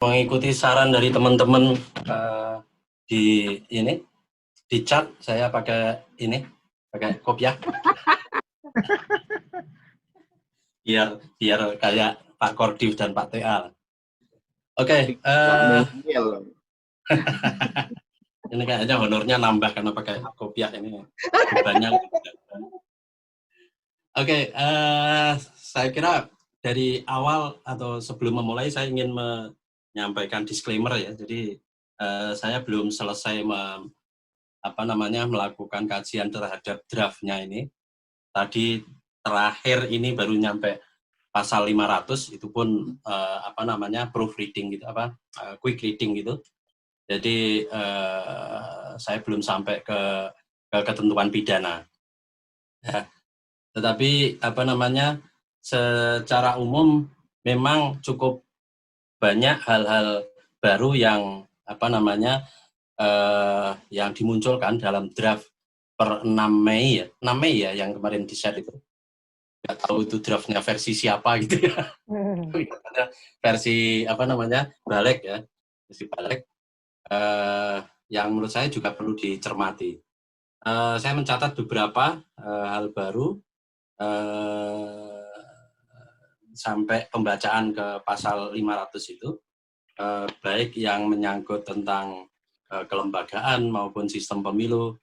mengikuti saran dari teman-teman di ini di chat saya pakai kopiah biar kayak Pak Kordiv dan Pak TA. Oke. Ini kayaknya honornya nambah karena pakai kopiah ini bebannya. Oke, saya kira dari awal atau sebelum memulai saya ingin menyampaikan disclaimer ya. Jadi saya belum selesai melakukan kajian terhadap draftnya ini. Tadi terakhir ini baru nyampe pasal 500, itu pun proofreading gitu, quick reading gitu. Jadi saya belum sampai ke ketentuan pidana. Ya. Tetapi secara umum memang cukup banyak hal-hal baru yang yang dimunculkan dalam draft per 6 Mei ya yang kemarin di-share itu. Nggak tahu itu draftnya versi siapa gitu ya. Versi balik ya, versi balik yang menurut saya juga perlu dicermati. Saya mencatat beberapa hal baru sampai pembacaan ke pasal 500 itu, baik yang menyangkut tentang kelembagaan maupun sistem pemilu,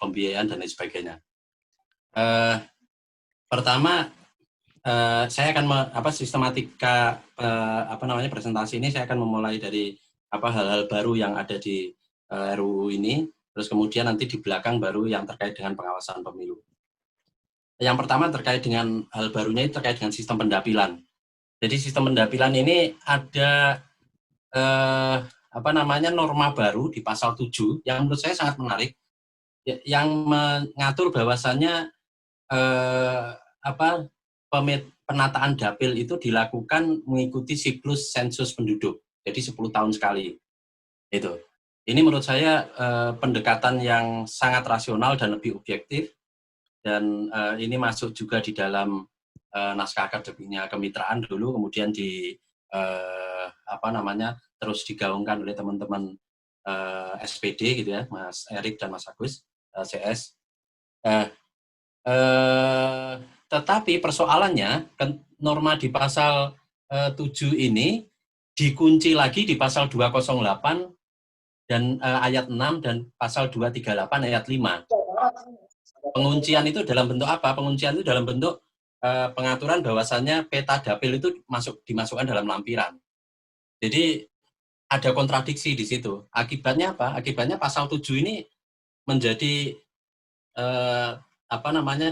pembiayaan dan lain sebagainya. Pertama, saya akan sistematika presentasi ini saya akan memulai dari hal-hal baru yang ada di RUU ini, terus kemudian nanti di belakang baru yang terkait dengan pengawasan pemilu. Yang pertama terkait dengan hal barunya itu terkait dengan sistem pendapilan. Jadi sistem pendapilan ini ada norma baru di pasal 7 yang menurut saya sangat menarik, yang mengatur bahwasannya penataan dapil itu dilakukan mengikuti siklus sensus penduduk, jadi 10 tahun sekali. Itu. Ini menurut saya pendekatan yang sangat rasional dan lebih objektif, dan ini masuk juga di dalam naskah akademiknya kemitraan dulu, kemudian terus digaungkan oleh teman-teman SPD gitu ya, Mas Erik dan Mas Agus CS. Tetapi persoalannya norma di pasal 7 ini dikunci lagi di pasal 208 dan ayat 6 dan pasal 238 ayat 5. Penguncian itu dalam bentuk apa? Penguncian itu dalam bentuk pengaturan bahwasannya peta dapil itu dimasukkan dalam lampiran. Jadi ada kontradiksi di situ. Akibatnya apa? Akibatnya pasal 7 ini menjadi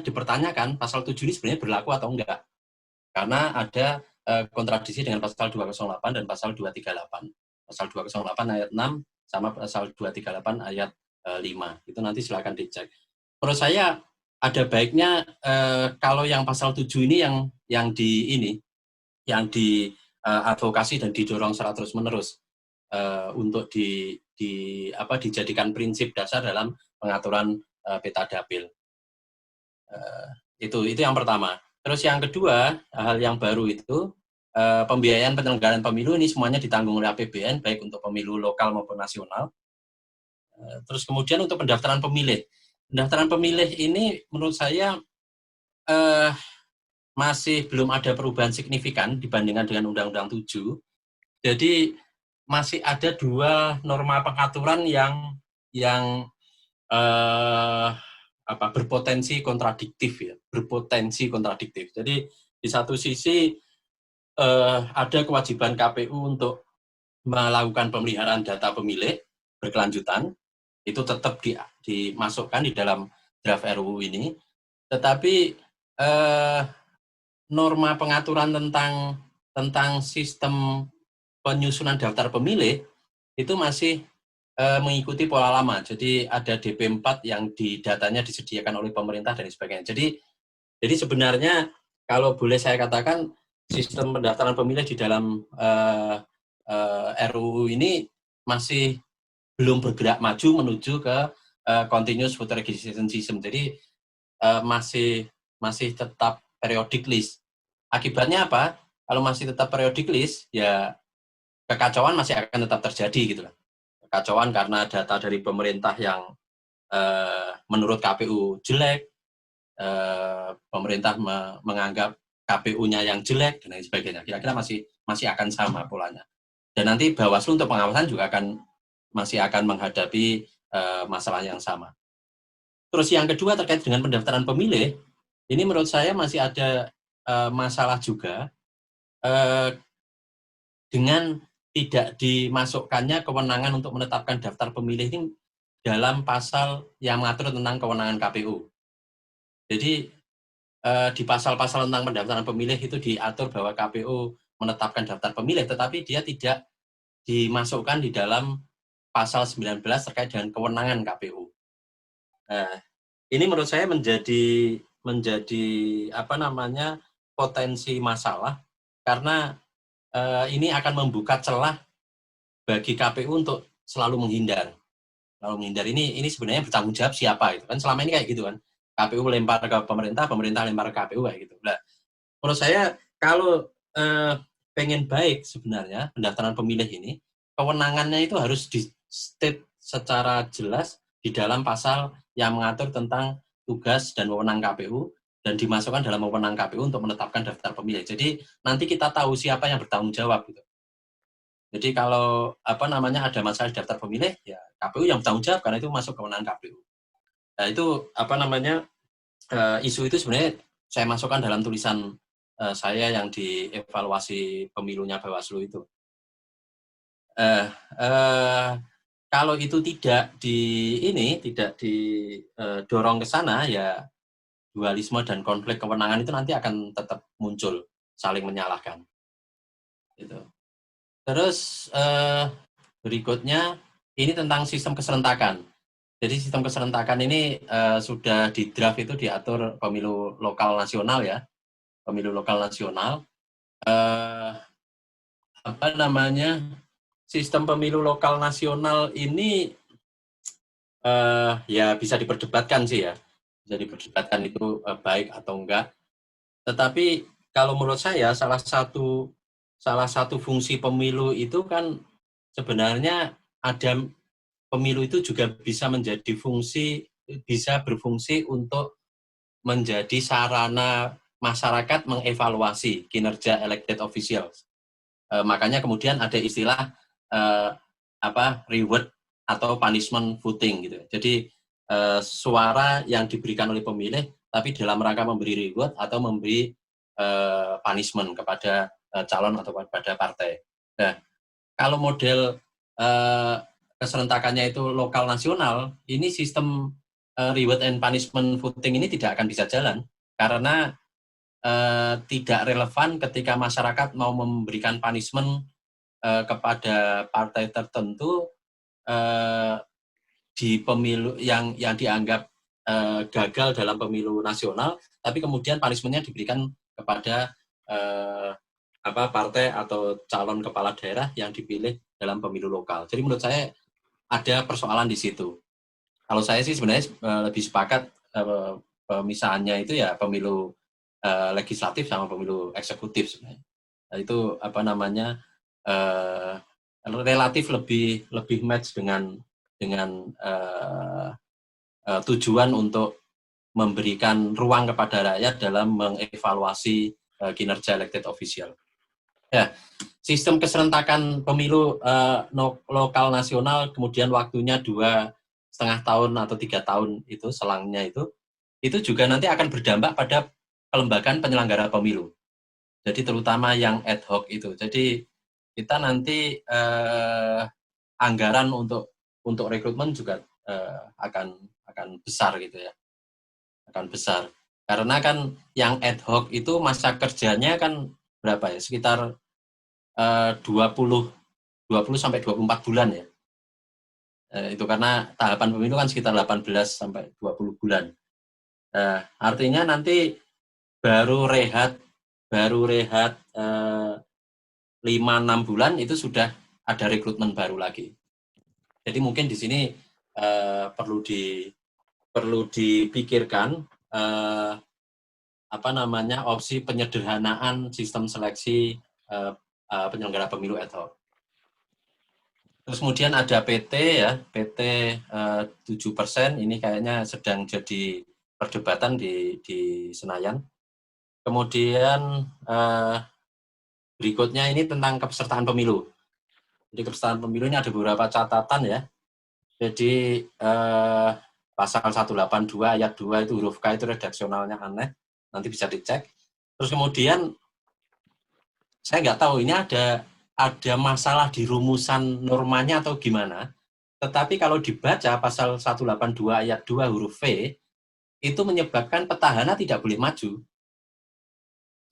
dipertanyakan, pasal 7 ini sebenarnya berlaku atau enggak. Karena ada kontradiksi dengan pasal 208 dan pasal 238. Pasal 208 ayat 6 sama pasal 238 ayat 5. Itu nanti silakan dicek. Menurut saya ada baiknya kalau yang pasal 7 ini yang diadvokasi dan didorong secara terus-menerus untuk dijadikan prinsip dasar dalam pengaturan peta dapil. Itu yang pertama. Terus yang kedua, hal yang baru itu pembiayaan penyelenggaraan pemilu ini semuanya ditanggung oleh APBN, baik untuk pemilu lokal maupun nasional. Terus kemudian untuk pendaftaran pemilih. Pendaftaran pemilih ini menurut saya masih belum ada perubahan signifikan dibandingkan dengan Undang-Undang 7. Jadi masih ada dua norma pengaturan yang berpotensi kontradiktif ya, Jadi di satu sisi ada kewajiban KPU untuk melakukan pemeliharaan data pemilih berkelanjutan, itu tetap dimasukkan di dalam draft RUU ini, tetapi norma pengaturan tentang sistem penyusunan daftar pemilih itu masih mengikuti pola lama. Jadi ada DP4 yang datanya disediakan oleh pemerintah dan sebagainya. Jadi sebenarnya kalau boleh saya katakan sistem pendaftaran pemilih di dalam RUU ini masih belum bergerak maju menuju ke continuous voter registration system. Jadi masih tetap periodic list. Akibatnya apa? Kalau masih tetap periodic list, ya kekacauan masih akan tetap terjadi gitu lah. Kekacauan karena data dari pemerintah yang menurut KPU jelek, pemerintah menganggap KPU-nya yang jelek dan lain sebagainya. Kira-kira masih akan sama polanya. Dan nanti Bawaslu untuk pengawasan juga masih akan menghadapi masalah yang sama. Terus yang kedua terkait dengan pendaftaran pemilih, ini menurut saya masih ada masalah juga dengan tidak dimasukkannya kewenangan untuk menetapkan daftar pemilih ini dalam pasal yang mengatur tentang kewenangan KPU. Jadi di pasal-pasal tentang pendaftaran pemilih itu diatur bahwa KPU menetapkan daftar pemilih, tetapi dia tidak dimasukkan di dalam pasal 19 terkait dengan kewenangan KPU. Ini menurut saya menjadi potensi masalah karena ini akan membuka celah bagi KPU untuk selalu menghindar. Ini sebenarnya bertanggung jawab siapa itu kan, selama ini kayak gitu kan. KPU lempar ke pemerintah, pemerintah lempar ke KPU kayak gitu. Nah, menurut saya kalau pengen baik sebenarnya pendaftaran pemilih ini, kewenangannya itu harus di-state secara jelas di dalam pasal yang mengatur tentang tugas dan wewenang KPU dan dimasukkan dalam wewenang KPU untuk menetapkan daftar pemilih. Jadi nanti kita tahu siapa yang bertanggung jawab gitu. Jadi kalau ada masalah di daftar pemilih, ya KPU yang bertanggung jawab karena itu masuk kewenangan KPU. Nah itu isu itu sebenarnya saya masukkan dalam tulisan saya yang dievaluasi pemilunya Bawaslu itu. Kalau itu tidak didorong ke sana, ya dualisme dan konflik kewenangan itu nanti akan tetap muncul, saling menyalahkan. Gitu. Terus berikutnya ini tentang sistem keserentakan. Jadi sistem keserentakan ini sudah di draft itu diatur pemilu lokal nasional ya, pemilu lokal nasional. Sistem pemilu lokal nasional ini ya bisa diperdebatkan sih ya, bisa diperdebatkan itu baik atau enggak. Tetapi kalau menurut saya salah satu fungsi pemilu itu kan sebenarnya ada pemilu itu juga bisa berfungsi untuk menjadi sarana masyarakat mengevaluasi kinerja elected officials. Makanya kemudian ada istilah reward atau punishment voting gitu. Jadi suara yang diberikan oleh pemilih tapi dalam rangka memberi reward atau memberi punishment kepada calon atau kepada partai. Nah, kalau model keserentakannya itu lokal nasional, ini sistem reward and punishment voting ini tidak akan bisa jalan karena tidak relevan ketika masyarakat mau memberikan punishment kepada partai tertentu di pemilu yang dianggap gagal dalam pemilu nasional, tapi kemudian punishment-nya diberikan kepada partai atau calon kepala daerah yang dipilih dalam pemilu lokal. Jadi menurut saya ada persoalan di situ. Kalau saya sih sebenarnya lebih sepakat pemisahannya itu ya pemilu legislatif sama pemilu eksekutif sebenarnya. Nah, itu relatif lebih match dengan tujuan untuk memberikan ruang kepada rakyat dalam mengevaluasi kinerja elected official. Ya, sistem keserentakan pemilu lokal nasional kemudian waktunya 2,5 tahun atau 3 tahun itu selangnya itu juga nanti akan berdampak pada kelembagaan penyelenggara pemilu. Jadi terutama yang ad hoc itu. Jadi kita nanti anggaran untuk rekrutmen juga akan besar gitu ya. Akan besar. Karena kan yang ad hoc itu masa kerjanya kan berapa ya? Sekitar 20 sampai 24 bulan ya. Itu karena tahapan pemilu kan sekitar 18 sampai 20 bulan. Artinya nanti baru rehat 5-6 bulan itu sudah ada rekrutmen baru lagi. Jadi mungkin di sini perlu dipikirkan opsi penyederhanaan sistem seleksi penyelenggara pemilu ad hoc. Terus kemudian ada PT ya, PT 7%, ini kayaknya sedang jadi perdebatan di Senayan. Kemudian berikutnya ini tentang kepesertaan pemilu. Jadi kepesertaan pemilu ini ada beberapa catatan ya. Jadi pasal 182 ayat 2 itu huruf K itu redaksionalnya aneh, nanti bisa dicek. Terus kemudian saya nggak tahu ini ada masalah di rumusan normanya atau gimana, tetapi kalau dibaca pasal 182 ayat 2 huruf V, itu menyebabkan petahana tidak boleh maju.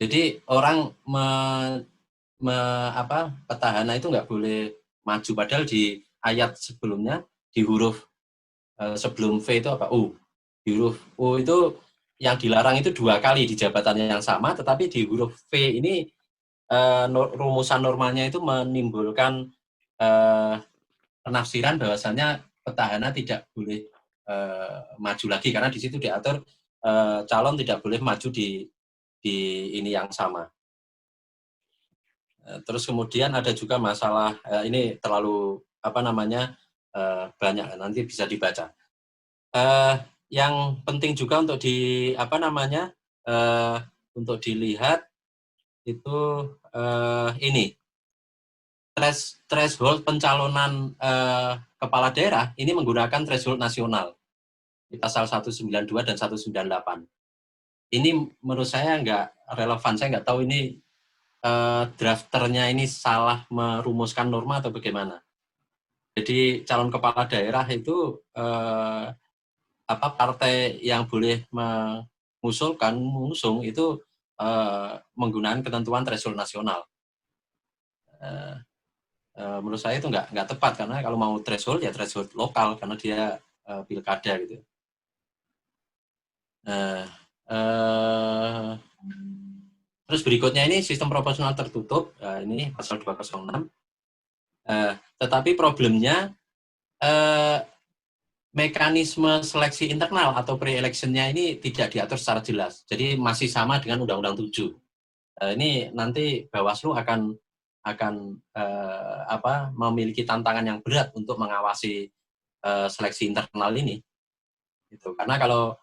Jadi orang petahana itu nggak boleh maju, padahal di ayat sebelumnya, di huruf sebelum V itu apa? U. Di huruf U itu yang dilarang itu 2 kali di jabatan yang sama, tetapi di huruf V ini rumusan normalnya itu menimbulkan penafsiran bahwasannya petahana tidak boleh maju lagi, karena di situ diatur calon tidak boleh maju di ini yang sama. Terus kemudian ada juga masalah ini terlalu banyak, nanti bisa dibaca. Yang penting juga untuk untuk dilihat itu ini threshold pencalonan kepala daerah ini menggunakan threshold nasional di pasal 192 dan 198. Ini menurut saya nggak relevan, saya nggak tahu ini drafternya ini salah merumuskan norma atau bagaimana. Jadi calon kepala daerah itu partai yang boleh mengusung itu menggunakan ketentuan threshold nasional. Menurut saya itu nggak tepat, karena kalau mau threshold ya threshold lokal, karena dia pilkada gitu. Terus berikutnya ini sistem proporsional tertutup, ini pasal 206. Tetapi problemnya mekanisme seleksi internal atau pre-electionnya ini tidak diatur secara jelas. Jadi masih sama dengan Undang-Undang 7. Ini nanti Bawaslu akan memiliki tantangan yang berat untuk mengawasi seleksi internal ini. Gitu. Karena kalau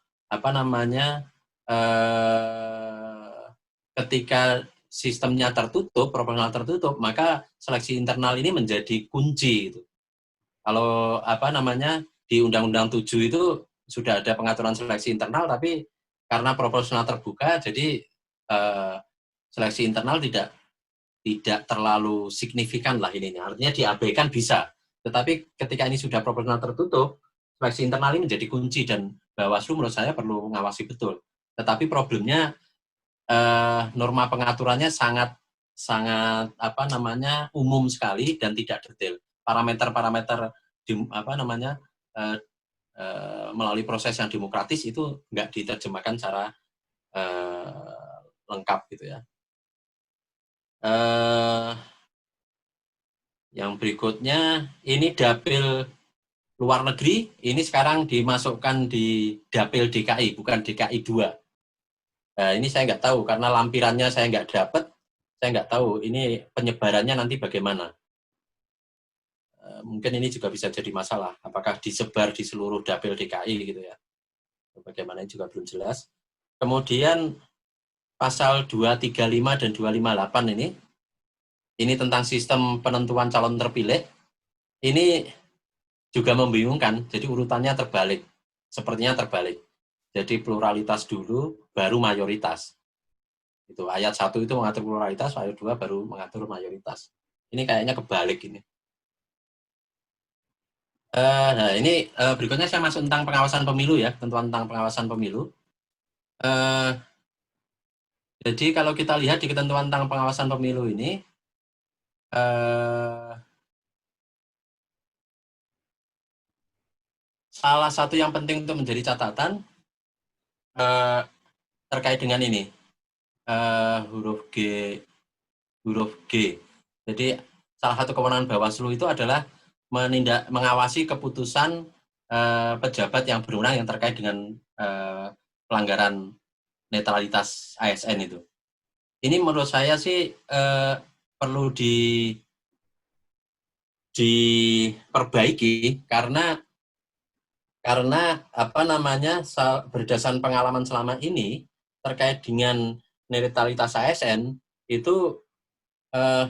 ketika sistemnya tertutup, proporsional tertutup, maka seleksi internal ini menjadi kunci. Gitu. Kalau di Undang-Undang 7 itu sudah ada pengaturan seleksi internal, tapi karena proporsional terbuka, jadi seleksi internal tidak terlalu signifikan lah ini. Artinya diabaikan bisa. Tetapi ketika ini sudah proporsional tertutup, seleksi internal ini menjadi kunci, dan Bawaslu menurut saya perlu mengawasi betul. Tetapi problemnya norma pengaturannya sangat umum sekali dan tidak detail. Parameter-parameter melalui proses yang demokratis itu nggak diterjemahkan secara lengkap gitu ya. Yang berikutnya ini dapil luar negeri, ini sekarang dimasukkan di dapil DKI, bukan DKI 2. Nah, ini saya nggak tahu, karena lampirannya saya nggak dapat, saya nggak tahu ini penyebarannya nanti bagaimana. Mungkin ini juga bisa jadi masalah, apakah disebar di seluruh dapil DKI gitu ya. Bagaimana juga belum jelas. Kemudian pasal 235 dan 258 ini tentang sistem penentuan calon terpilih, ini juga membingungkan, jadi urutannya terbalik, sepertinya terbalik. Jadi pluralitas dulu, baru mayoritas. Itu ayat 1 itu mengatur pluralitas, ayat 2 baru mengatur mayoritas. Ini kayaknya kebalik ini. Nah, ini berikutnya saya masuk tentang pengawasan pemilu ya, ketentuan tentang pengawasan pemilu. Jadi kalau kita lihat di ketentuan tentang pengawasan pemilu ini, salah satu yang penting untuk menjadi catatan terkait dengan ini, huruf G. Jadi salah satu kewenangan Bawaslu itu adalah mengawasi keputusan pejabat yang berwenang yang terkait dengan pelanggaran netralitas ASN itu. Ini menurut saya sih perlu diperbaiki karena apa namanya, berdasarkan pengalaman selama ini terkait dengan netralitas ASN itu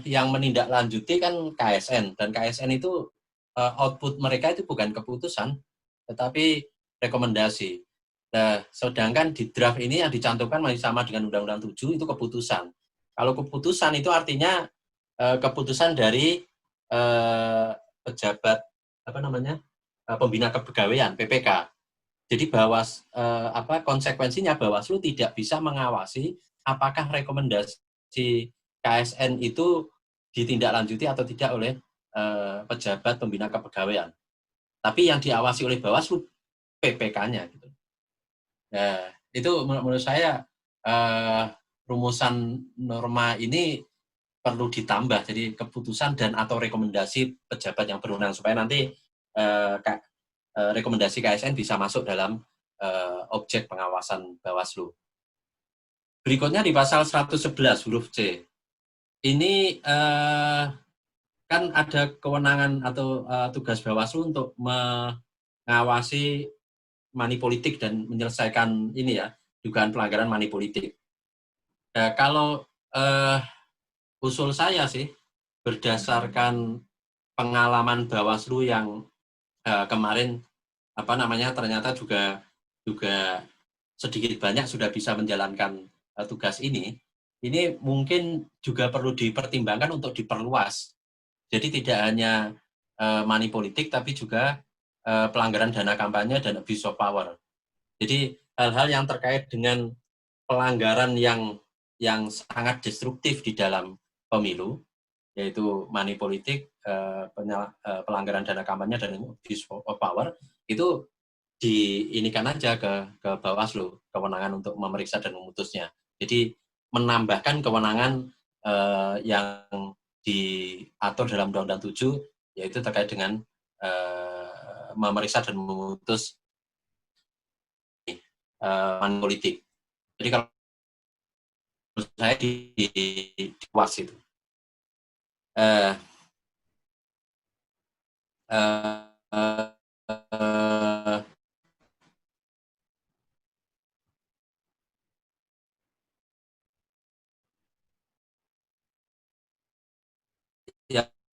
yang menindaklanjuti kan KSN, dan KSN itu output mereka itu bukan keputusan tetapi rekomendasi. Nah, sedangkan di draft ini yang dicantumkan masih sama dengan Undang-Undang 7 itu keputusan. Kalau keputusan itu artinya keputusan dari pejabat apa namanya, pembina kepegawaian (PPK). Jadi konsekuensinya Bawaslu tidak bisa mengawasi apakah rekomendasi KSN itu ditindaklanjuti atau tidak oleh pejabat pembina kepegawaian. Tapi yang diawasi oleh Bawaslu PPK-nya gitu. Nah, itu menurut saya rumusan norma ini perlu ditambah, jadi keputusan dan atau rekomendasi pejabat yang berwenang supaya nanti rekomendasi KSN bisa masuk dalam objek pengawasan Bawaslu. Berikutnya di pasal 111 huruf C. Ini kan ada kewenangan atau tugas Bawaslu untuk mengawasi money politik dan menyelesaikan ini ya, dugaan pelanggaran money politik. Nah, kalau usul saya sih berdasarkan pengalaman Bawaslu yang kemarin apa namanya ternyata juga sedikit banyak sudah bisa menjalankan tugas ini mungkin juga perlu dipertimbangkan untuk diperluas. Jadi tidak hanya money politik tapi juga pelanggaran dana kampanye dan abuse of power. Jadi hal-hal yang terkait dengan pelanggaran yang sangat destruktif di dalam pemilu, yaitu money politik, pelanggaran dana kampanye dan abuse of power, itu diinikan aja ke Bawaslu kewenangan untuk memeriksa dan memutusnya. Jadi menambahkan kewenangan yang diatur dalam Undang-Undang 7 yaitu terkait dengan memeriksa dan memutus money politik. Jadi kalau menurut saya di puas itu. Uh,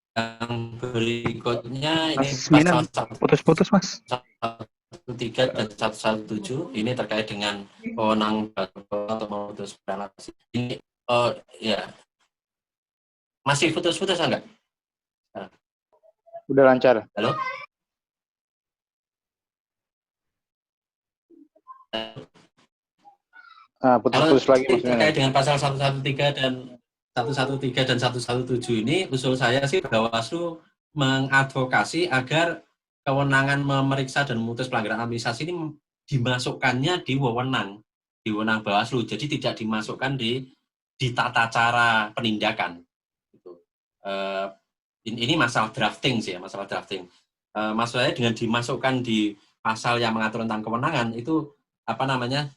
yang berikutnya ini pasal putus-putus Mas. 113 dan 117 ini terkait dengan wewenang untuk memutus penalti. Ini ya masih putus-putus enggak? Udah lancar. Halo? Putus-putus lagi maksudnya. Terkait dengan pasal 113 dan 117 ini usul saya sih Bawaslu mengadvokasi agar kewenangan memeriksa dan memutus pelanggaran administrasi ini dimasukkannya di wewenang Bawaslu, jadi tidak dimasukkan di tata cara penindakan. Ini masalah drafting sih ya, masalah drafting. Maksud saya dengan dimasukkan di pasal yang mengatur tentang kewenangan itu apa namanya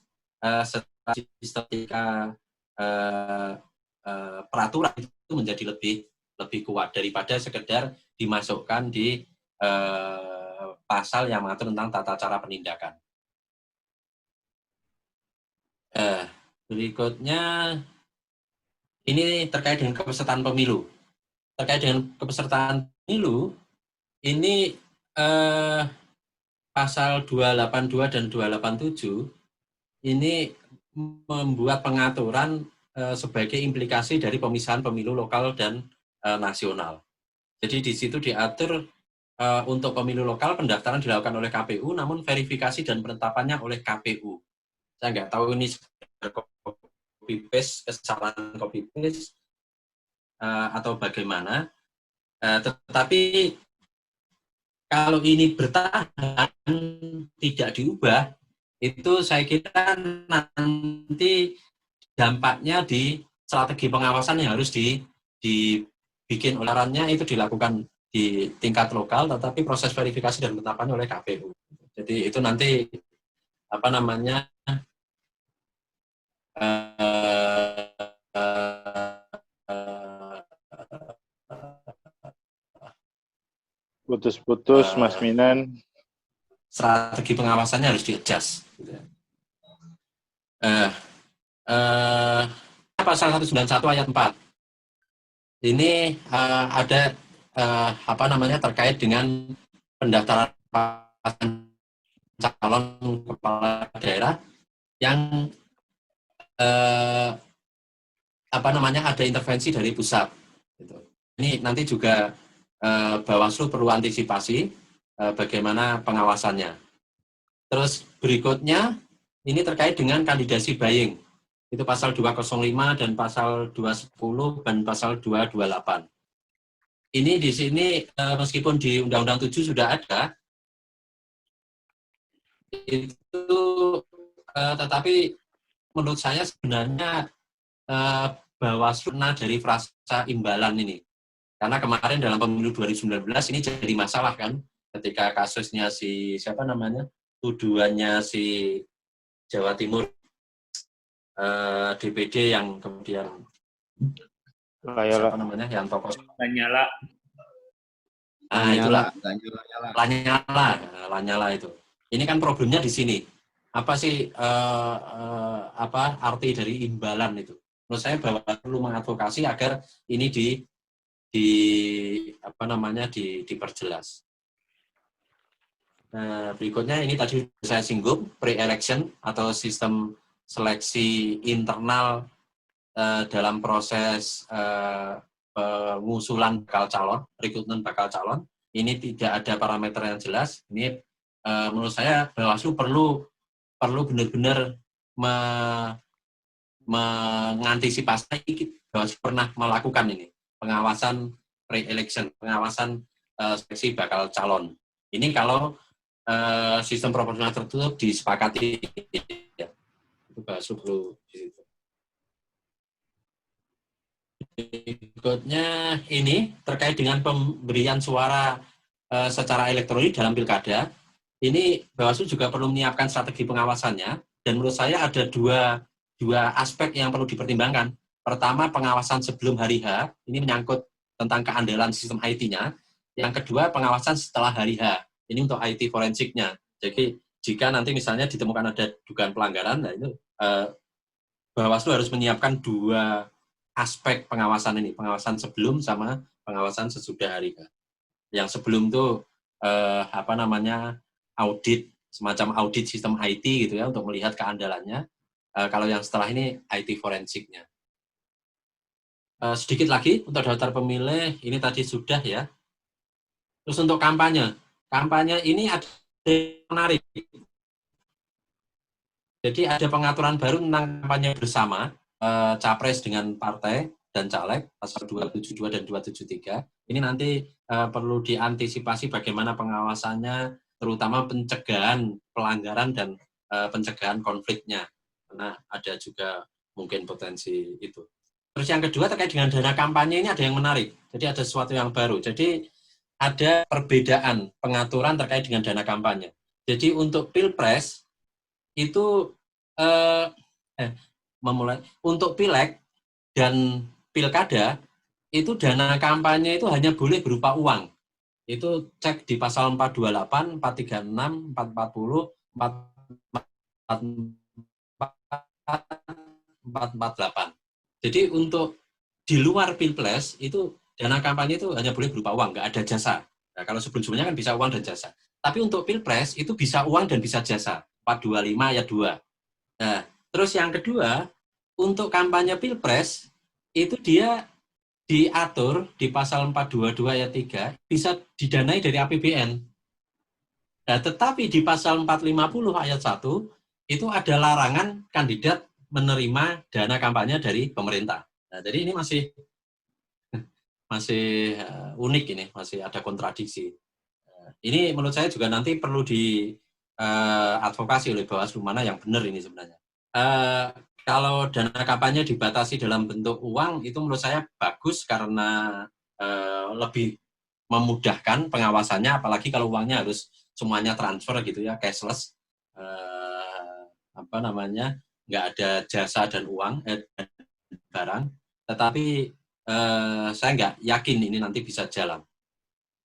ketika peraturan itu menjadi lebih kuat daripada sekedar dimasukkan di pasal yang mengatur tentang tata cara penindakan. Berikutnya ini terkait dengan kepesertaan pemilu. Terkait dengan kepesertaan pemilu, ini pasal 282 dan 287 ini membuat pengaturan sebagai implikasi dari pemisahan pemilu lokal dan nasional. Jadi di situ diatur untuk pemilu lokal pendaftaran dilakukan oleh KPU, namun verifikasi dan penetapannya oleh KPU. Saya nggak tahu ini copy paste, kesalahan copy paste atau bagaimana. Tetapi kalau ini bertahan tidak diubah, itu saya kira nanti dampaknya di strategi pengawasan yang harus dibikin olarannya itu dilakukan di tingkat lokal, tetapi proses verifikasi dan penetapannya oleh KPU. Jadi itu nanti apa namanya Putus-putus, Mas Eh, Minan. Strategi pengawasannya harus di-adjust. Gitu ya. Eh, Pasal 191 ayat 4. Ini ada apa namanya terkait dengan pendaftaran calon kepala daerah yang apa namanya ada intervensi dari pusat. Gitu. Ini nanti juga Bawaslu perlu antisipasi bagaimana pengawasannya. Terus berikutnya ini terkait dengan kandidasi buying. Itu pasal 205 dan pasal 210 dan pasal 228. Ini di sini meskipun di Undang-Undang 7 sudah ada, itu tetapi menurut saya sebenarnya Bawaslu dari frasa imbalan ini. Karena kemarin dalam pemilu 2019 ini jadi masalah kan, ketika kasusnya si siapa namanya, tuduhannya si Jawa Timur DPD yang kemudian siapa namanya, yang tokoh Lanyala. itulah Lanyala itu. Ini kan problemnya di sini. Apa sih apa arti dari imbalan itu? Menurut saya bahwa perlu mengadvokasi agar ini apa namanya diperjelas. Berikutnya ini tadi saya singgung pre-election atau sistem seleksi internal dalam proses pengusulan bakal calon, rekrutmen bakal calon. Ini tidak ada parameter yang jelas. Ini menurut saya Bawaslu perlu benar-benar mengantisipasi. Bawaslu pernah melakukan ini pengawasan pre-election, pengawasan seleksi bakal calon. Ini kalau sistem proporsional tertutup disepakati, ya. Itu Bawaslu perlu di situ. Berikutnya ini terkait dengan pemberian suara secara elektronik dalam pilkada. Ini Bawaslu juga perlu menyiapkan strategi pengawasannya, dan menurut saya ada dua aspek yang perlu dipertimbangkan. Pertama, pengawasan sebelum hari H, ini menyangkut tentang keandalan sistem IT-nya. Yang kedua, pengawasan setelah hari H, ini untuk IT forensiknya. Jadi jika nanti misalnya ditemukan ada dugaan pelanggaran, nah itu Bawaslu harus menyiapkan dua aspek pengawasan ini, pengawasan sebelum sama pengawasan sesudah hari H. Yang sebelum itu apa namanya audit, semacam audit sistem IT gitu ya, untuk melihat keandalannya. Kalau yang setelah ini IT forensiknya. Sedikit lagi untuk daftar pemilih, ini tadi sudah ya. Terus untuk kampanye ini ada yang menarik. Jadi ada pengaturan baru tentang kampanye bersama capres dengan partai dan caleg, pasal 272 dan 273. Ini nanti perlu diantisipasi bagaimana pengawasannya, terutama pencegahan pelanggaran dan pencegahan konfliknya. Karena ada juga mungkin potensi itu. Terus yang kedua terkait dengan dana kampanye, ini ada yang menarik. Jadi ada sesuatu yang baru. Jadi ada perbedaan pengaturan terkait dengan dana kampanye. Jadi untuk Pilpres itu untuk Pileg dan Pilkada itu dana kampanye itu hanya boleh berupa uang. Itu cek di pasal 428, 436, 440, 448. Jadi untuk di luar Pilpres itu dana kampanye itu hanya boleh berupa uang, nggak ada jasa. Nah, kalau sebelum-sebelumnya kan bisa uang dan jasa. Tapi untuk Pilpres itu bisa uang dan bisa jasa. 425 ayat 2. Nah, terus yang kedua, untuk kampanye Pilpres itu dia diatur di pasal 422 ayat 3 bisa didanai dari APBN. Nah, tetapi di pasal 450 ayat 1 itu ada larangan kandidat menerima dana kampanye dari pemerintah. Nah, jadi ini masih unik, ini masih ada kontradiksi. Ini menurut saya juga nanti perlu diadvokasi oleh Bawaslu mana yang benar ini sebenarnya. Kalau dana kampanye dibatasi dalam bentuk uang itu menurut saya bagus karena lebih memudahkan pengawasannya, apalagi kalau uangnya harus semuanya transfer gitu ya, cashless, apa namanya, nggak ada jasa dan uang barang. Tetapi saya nggak yakin ini nanti bisa jalan.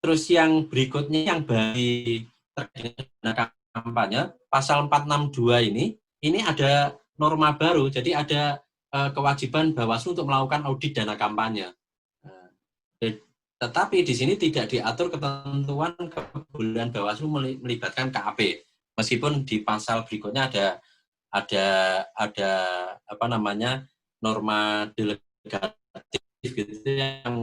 Terus yang berikutnya yang bagi terkait dengan kampanye, pasal 462 ini ada norma baru, jadi ada kewajiban Bawaslu untuk melakukan audit dana kampanye. Tetapi di sini tidak diatur ketentuan kebolehan Bawaslu melibatkan KAP. Meskipun di pasal berikutnya ada apa namanya norma delegatif gitu yang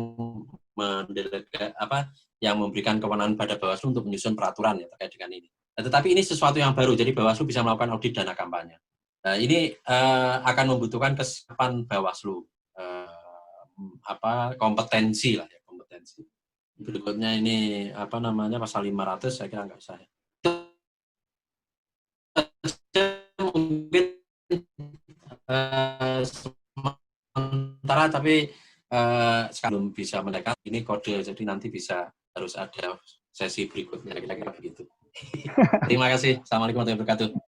yang memberikan kewenangan pada Bawaslu untuk menyusun peraturan ya terkait dengan ini. Tetapi ini sesuatu yang baru, jadi Bawaslu bisa melakukan audit dana kampanye. Nah, ini akan membutuhkan kesiapan Bawaslu, kompetensi lah ya, kompetensi. Berikutnya ini apa namanya pasal 500 saya kira nggak usah ya. Mungkin sementara tapi belum bisa mendekat ini kode, jadi nanti harus ada sesi berikutnya kira-kira begitu. Terima kasih. Assalamualaikum warahmatullahi wabarakatuh.